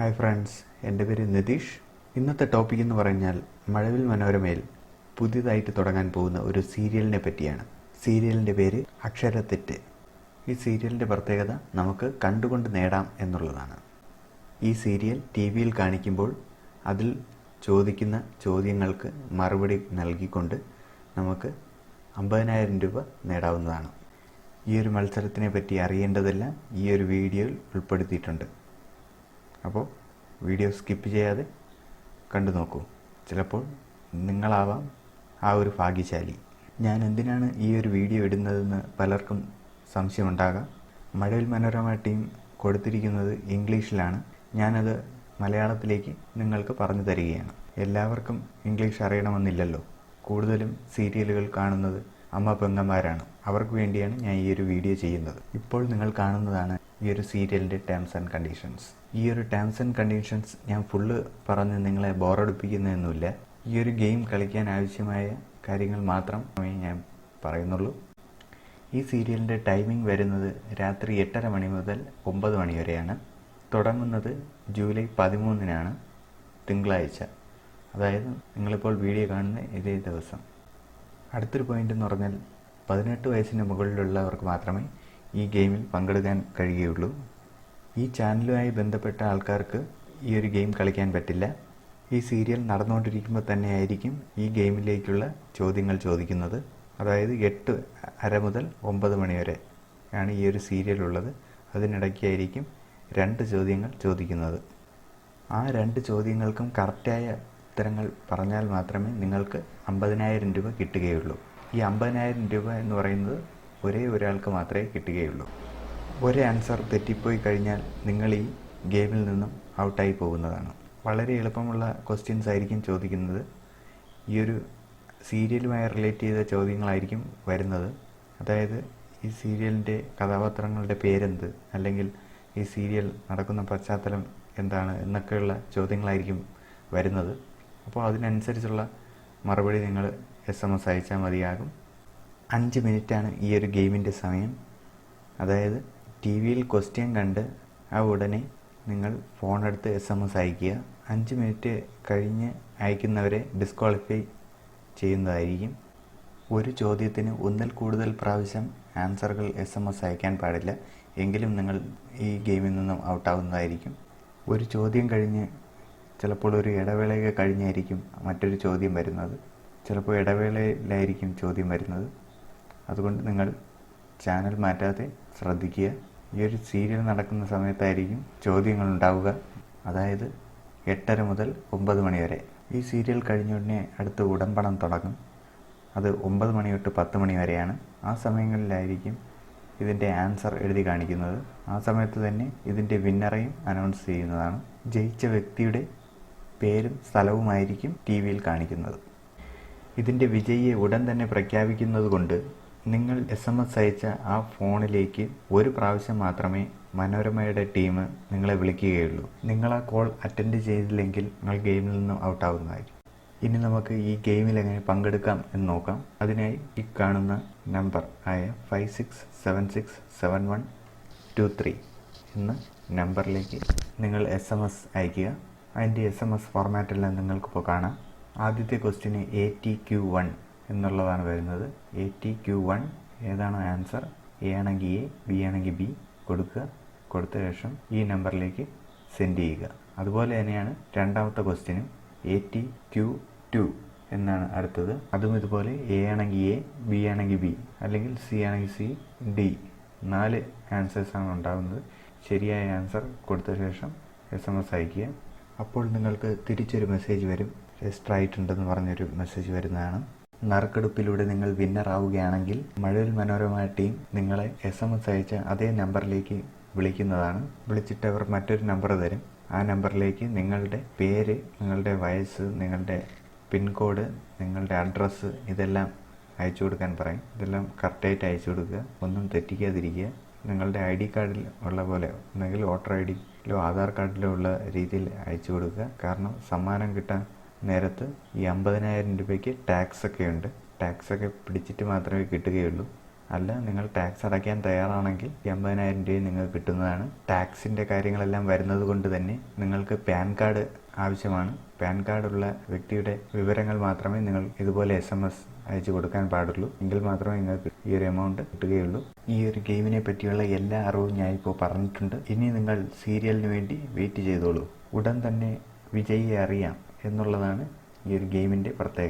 Hi friends, എൻ്റെ പേര് നിതീഷ്. ഇന്നത്തെ ടോപ്പിക് എന്ന് പറഞ്ഞാൽ മഴവിൽ മനോരമയിൽ പുതിയതായിട്ട് തുടങ്ങാൻ പോകുന്ന ഒരു സീരിയലിനെ പറ്റിയാണ്. സീരിയലിൻ്റെ പേര് അക്ഷരത്തെറ്റ്. ഈ സീരിയലിൻ്റെ പ്രത്യേകത നമുക്ക് കണ്ടുകൊണ്ട് നേടാം എന്നുള്ളതാണ്. ഈ സീരിയൽ ടി വിയിൽ കാണിക്കുമ്പോൾ അതിൽ ചോദിക്കുന്ന ചോദ്യങ്ങൾക്ക് മറുപടി നൽകിക്കൊണ്ട് നമുക്ക് 50,000 രൂപ നേടാവുന്നതാണ്. ഈ ഒരു മത്സരത്തിനെ പറ്റി അറിയേണ്ടതെല്ലാം ഈ ഒരു വീഡിയോയിൽ ഉൾപ്പെടുത്തിയിട്ടുണ്ട്. അപ്പോൾ വീഡിയോ സ്കിപ്പ് ചെയ്യാതെ കണ്ടു നോക്കൂ. ചിലപ്പോൾ നിങ്ങളാവാം ആ ഒരു ഭാഗ്യശാലി. ഞാൻ എന്തിനാണ് ഈ ഒരു വീഡിയോ ഇടുന്നതെന്ന് പലർക്കും സംശയമുണ്ടാകാം. മഴവിൽ മനോരമ ടീം കൊടുത്തിരിക്കുന്നത് ഇംഗ്ലീഷിലാണ്. ഞാനത് മലയാളത്തിലേക്ക് നിങ്ങൾക്ക് പറഞ്ഞു തരികയാണ്. എല്ലാവർക്കും ഇംഗ്ലീഷ് അറിയണമെന്നില്ലല്ലോ. കൂടുതലും സീരിയലുകൾ കാണുന്നത് അമ്മ പെങ്ങന്മാരാണ്. അവർക്ക് വേണ്ടിയാണ് ഞാൻ ഈ ഒരു വീഡിയോ ചെയ്യുന്നത്. ഇപ്പോൾ നിങ്ങൾ കാണുന്നതാണ് ഈ ഒരു സീരിയലിൻ്റെ ടേംസ് ആൻഡ് കണ്ടീഷൻസ്. ഈ ഒരു ടേംസ് ആൻഡ് കണ്ടീഷൻസ് ഞാൻ ഫുള്ള് പറഞ്ഞ് നിങ്ങളെ ബോറടിപ്പിക്കുന്നതൊന്നുമില്ല. ഈ ഒരു ഗെയിം കളിക്കാൻ ആവശ്യമായ കാര്യങ്ങൾ മാത്രമേ ഞാൻ പറയുന്നുള്ളൂ. ഈ സീരിയലിൻ്റെ ടൈമിംഗ് വരുന്നത് രാത്രി 8:30 മണി മുതൽ 9 മണി വരെയാണ്. തുടങ്ങുന്നത് ജൂലൈ 13-നാണ്, തിങ്കളാഴ്ച. അതായത് നിങ്ങളിപ്പോൾ വീഡിയോ കാണുന്ന ഇതേ ദിവസം. അടുത്തൊരു പോയിന്റ് എന്ന് പറഞ്ഞാൽ 18 വയസ്സിന് മുകളിലുള്ളവർക്ക് മാത്രമേ ഈ ഗെയിമിൽ പങ്കെടുക്കാൻ കഴിയുകയുള്ളൂ. ഈ ചാനലുമായി ബന്ധപ്പെട്ട ആൾക്കാർക്ക് ഈ ഒരു ഗെയിം കളിക്കാൻ പറ്റില്ല. ഈ സീരിയൽ നടന്നുകൊണ്ടിരിക്കുമ്പോൾ തന്നെയായിരിക്കും ഈ ഗെയിമിലേക്കുള്ള ചോദ്യങ്ങൾ ചോദിക്കുന്നത്. അതായത് 8:30 മുതൽ 9 മണി വരെ ആണ് ഈ ഒരു സീരിയൽ ഉള്ളത്. അതിനിടയ്ക്കായിരിക്കും 2 ചോദ്യങ്ങൾ ചോദിക്കുന്നത്. ആ 2 ചോദ്യങ്ങൾക്കും കറക്റ്റായ ഉത്തരങ്ങൾ പറഞ്ഞാൽ മാത്രമേ നിങ്ങൾക്ക് 50,000 രൂപ കിട്ടുകയുള്ളൂ. ഈ 50,000 രൂപ എന്ന് പറയുന്നത് ഒരേ ഒരാൾക്ക് മാത്രമേ കിട്ടുകയുള്ളൂ. ഒരു ആൻസർ തെറ്റിപ്പോയി കഴിഞ്ഞാൽ നിങ്ങൾ ഈ ഗെയിമിൽ നിന്നും ഔട്ടായി പോകുന്നതാണ്. വളരെ എളുപ്പമുള്ള ക്വസ്റ്റ്യൻസ് ആയിരിക്കും ചോദിക്കുന്നത്. ഈ ഒരു സീരിയലുമായി റിലേറ്റ് ചെയ്ത ചോദ്യങ്ങളായിരിക്കും വരുന്നത്. അതായത് ഈ സീരിയലിൻ്റെ കഥാപാത്രങ്ങളുടെ പേരെന്ത്, അല്ലെങ്കിൽ ഈ സീരിയൽ നടക്കുന്ന പശ്ചാത്തലം എന്താണ് എന്നൊക്കെയുള്ള ചോദ്യങ്ങളായിരിക്കും വരുന്നത്. അപ്പോൾ അതിനനുസരിച്ചുള്ള മറുപടി നിങ്ങൾ SMS അയച്ചാൽ മതിയാകും. 5 മിനിറ്റാണ് ഈ ഒരു ഗെയിമിൻ്റെ സമയം. അതായത് ടി വിയിൽ ക്വസ്റ്റ്യൻ കണ്ട് ആ ഉടനെ നിങ്ങൾ ഫോണെടുത്ത് SMS അയയ്ക്കുക. 5 മിനിറ്റ് കഴിഞ്ഞ് അയക്കുന്നവരെ ഡിസ്ക്വാളിഫൈ ചെയ്യുന്നതായിരിക്കും. ഒരു ചോദ്യത്തിന് 1-ൽ കൂടുതൽ പ്രാവശ്യം ആൻസറുകൾ SMS അയക്കാൻ പാടില്ല. എങ്കിലും നിങ്ങൾ ഈ ഗെയിമിൽ നിന്നും ഔട്ടാവുന്നതായിരിക്കും. ഒരു ചോദ്യം കഴിഞ്ഞ് ചിലപ്പോൾ ഒരു ഇടവേളയൊക്കെ കഴിഞ്ഞായിരിക്കും മറ്റൊരു ചോദ്യം വരുന്നത്. ചിലപ്പോൾ ഇടവേളയിലായിരിക്കും ചോദ്യം വരുന്നത്. അതുകൊണ്ട് നിങ്ങൾ ചാനൽ മാറ്റാതെ ശ്രദ്ധിക്കുക. ഈ ഒരു സീരിയൽ നടക്കുന്ന സമയത്തായിരിക്കും ചോദ്യങ്ങൾ ഉണ്ടാവുക. അതായത് 8:30 മുതൽ 9 മണി വരെ. ഈ സീരിയൽ കഴിഞ്ഞ ഉടനെ അടുത്ത ഉടമ്പണം തുടങ്ങും. അത് 9 മണി തൊട്ട് 10 മണി വരെയാണ്. ആ സമയങ്ങളിലായിരിക്കും ഇതിൻ്റെ ആൻസർ എഴുതി കാണിക്കുന്നത്. ആ സമയത്ത് തന്നെ ഇതിൻ്റെ വിന്നറേയും അനൗൺസ് ചെയ്യുന്നതാണ്. ജയിച്ച വ്യക്തിയുടെ പേരും സ്ഥലവുമായിരിക്കും ടി വിയിൽ കാണിക്കുന്നത്. ഇതിൻ്റെ വിജയിയെ ഉടൻ തന്നെ പ്രഖ്യാപിക്കുന്നത് കൊണ്ട് നിങ്ങൾ SMS അയച്ച ആ ഫോണിലേക്ക് ഒരു പ്രാവശ്യം മാത്രമേ മനോരമയുടെ ടീം നിങ്ങളെ വിളിക്കുകയുള്ളൂ. നിങ്ങൾ ആ കോൾ അറ്റൻഡ് ചെയ്തില്ലെങ്കിൽ നിങ്ങൾ ഗെയിമിൽ നിന്നും ഔട്ടാവുന്നതായിരിക്കും. ഇനി നമുക്ക് ഈ ഗെയിമിൽ എങ്ങനെ പങ്കെടുക്കാം എന്ന് നോക്കാം. അതിനായി ഈ കാണുന്ന നമ്പർ ആയ 56767123 എന്ന നമ്പറിലേക്ക് നിങ്ങൾ SMS അയയ്ക്കുക. അതിൻ്റെ SMS ഫോർമാറ്റെല്ലാം നിങ്ങൾക്കിപ്പോൾ കാണാം. ആദ്യത്തെ ക്വസ്റ്റ്യന് ATQ1 എന്നുള്ളതാണ് വരുന്നത്. ATQ1 ഏതാണോ ആൻസർ, A ആണെങ്കിൽ A, B ആണെങ്കിൽ B കൊടുക്കുക. കൊടുത്ത ശേഷം ഈ നമ്പറിലേക്ക് സെൻഡ് ചെയ്യുക. അതുപോലെ തന്നെയാണ് രണ്ടാമത്തെ ക്വസ്റ്റ്യനും. ATQ2 എന്നാണ് അടുത്തത്. അതും ഇതുപോലെ A ആണെങ്കിൽ A, B ആണെങ്കിൽ B, അല്ലെങ്കിൽ C ആണെങ്കിൽ C, D 4 ആൻസേഴ്സാണ് ഉണ്ടാകുന്നത്. ശരിയായ ആൻസർ കൊടുത്ത ശേഷം SMS അയയ്ക്കുക. അപ്പോൾ നിങ്ങൾക്ക് തിരിച്ചൊരു മെസ്സേജ് വരും. രജിസ്റ്റർ ആയിട്ടുണ്ടെന്ന് പറഞ്ഞൊരു മെസ്സേജ് വരുന്നതാണ്. നറുക്കെടുപ്പിലൂടെ നിങ്ങൾ വിന്നർ ആവുകയാണെങ്കിൽ മഴവിൽ മനോരമ ടീം നിങ്ങളെ SMS അയച്ച അതേ നമ്പറിലേക്ക് വിളിക്കുന്നതാണ്. വിളിച്ചിട്ട് അവർ മറ്റൊരു നമ്പർ തരും. ആ നമ്പറിലേക്ക് നിങ്ങളുടെ പേര്, നിങ്ങളുടെ വയസ്സ്, നിങ്ങളുടെ പിൻകോഡ്, നിങ്ങളുടെ അഡ്രസ്സ് ഇതെല്ലാം അയച്ചു കൊടുക്കാൻ പറയും. ഇതെല്ലാം കറക്റ്റായിട്ട് അയച്ചു കൊടുക്കുക. ഒന്നും തെറ്റിക്കാതിരിക്കുക. നിങ്ങളുടെ ID കാർഡിൽ ഉള്ള പോലെ, ഒന്നെങ്കിൽ വോട്ടർ ID-യിലോ ആധാർ കാർഡിലോ ഉള്ള രീതിയിൽ അയച്ചു കൊടുക്കുക. കാരണം സമ്മാനം കിട്ടാൻ നേരത്ത് ഈ 50,000 രൂപയ്ക്ക് ടാക്സൊക്കെ ഉണ്ട്. ടാക്സൊക്കെ പിടിച്ചിട്ട് മാത്രമേ കിട്ടുകയുള്ളൂ. അല്ല, നിങ്ങൾ ടാക്സ് അടയ്ക്കാൻ തയ്യാറാണെങ്കിൽ ഈ 50,000 രൂപ നിങ്ങൾക്ക് കിട്ടുന്നതാണ്. ടാക്സിൻ്റെ കാര്യങ്ങളെല്ലാം വരുന്നത് കൊണ്ട് തന്നെ നിങ്ങൾക്ക് പാൻ കാർഡ് ആവശ്യമാണ്. പാൻ കാർഡുള്ള വ്യക്തിയുടെ വിവരങ്ങൾ മാത്രമേ നിങ്ങൾ ഇതുപോലെ SMS അയച്ചു കൊടുക്കാൻ പാടുള്ളൂ. എങ്കിൽ മാത്രമേ നിങ്ങൾക്ക് ഈ ഒരു എമൗണ്ട് കിട്ടുകയുള്ളൂ. ഈ ഒരു ഗെയിമിനെ പറ്റിയുള്ള എല്ലാ അറിവും ഞാൻ ഇപ്പോൾ പറഞ്ഞിട്ടുണ്ട്. ഇനി നിങ്ങൾ സീരിയലിന് വേണ്ടി വെയിറ്റ് ചെയ്തോളൂ. ഉടൻ തന്നെ വിജയിയെ അറിയാം എന്നുള്ളതാണ് ഈ ഒരു ഗെയിമിൻ്റെ പ്രത്യേകത.